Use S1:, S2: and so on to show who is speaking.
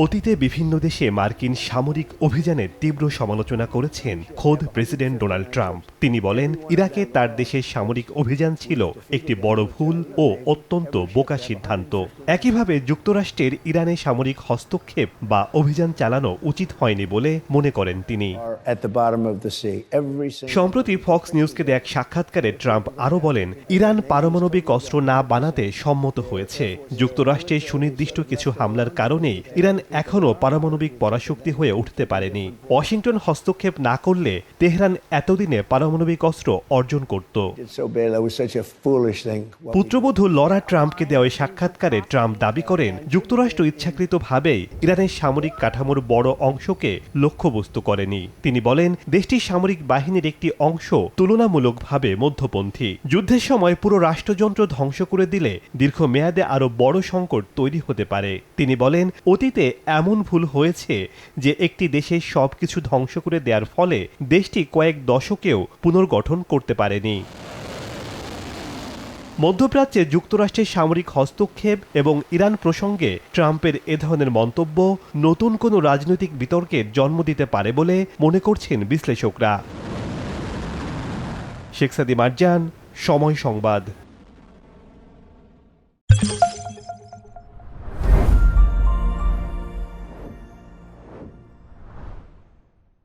S1: অতীতে বিভিন্ন দেশে মার্কিন সামরিক অভিযানের তীব্র সমালোচনা করেছেন খোদ প্রেসিডেন্ট ডোনাল্ড ট্রাম্প। তিনি বলেন, ইরাকে তার দেশের সামরিক অভিযান ছিল একটি বড় ভুল ও অত্যন্ত বোকা সিদ্ধান্ত। একইভাবে যুক্তরাষ্ট্রের ইরানে সামরিক হস্তক্ষেপ বা অভিযান চালানো উচিত হয়নি বলে মনে করেন তিনি। সম্প্রতি ফক্স নিউজকে দেয়া এক সাক্ষাৎকারে ট্রাম্প আরও বলেন, ইরান পারমাণবিক অস্ত্র না বানাতে সম্মত হয়েছে। যুক্তরাষ্ট্রের সুনির্দিষ্ট কিছু হামলার কারণেই ইরান এখনও পারমাণবিক পরাশক্তি হয়ে উঠতে পারেনি। ওয়াশিংটন হস্তক্ষেপ না করলে তেহরান এতদিনে পারমাণবিক অস্ত্র অর্জন করত। পুত্রবধূ লরা ট্রাম্পকে দেওয়া সাক্ষাৎকারে ট্রাম্প দাবি করেন, যুক্তরাষ্ট্র ইচ্ছাকৃতভাবেই ইরানের সামরিক কাঠামোর বড় অংশকে লক্ষ্যবস্তু করেনি। তিনি বলেন, দেশটির সামরিক বাহিনীর একটি অংশ তুলনামূলকভাবে মধ্যপন্থী। যুদ্ধের সময় পুরো রাষ্ট্রযন্ত্র ধ্বংস করে দিলে দীর্ঘমেয়াদে আরও বড় সংকট তৈরি হতে পারে। তিনি বলেন, অতীতে এমন ভুল হয়েছে যে একটি দেশের সবকিছু ধ্বংস করে দেওয়ার ফলে দেশটি কয়েক দশকেও পুনর্গঠন করতে পারেনি। মধ্যপ্রাচ্যে যুক্তরাষ্ট্রের সামরিক হস্তক্ষেপ এবং ইরান প্রসঙ্গে ট্রাম্পের এ ধরনের মন্তব্য নতুন কোনো রাজনৈতিক বিতর্কের জন্ম দিতে পারে বলে মনে করছেন বিশ্লেষকরা। শেখ সাদি মারজান, সময় সংবাদ।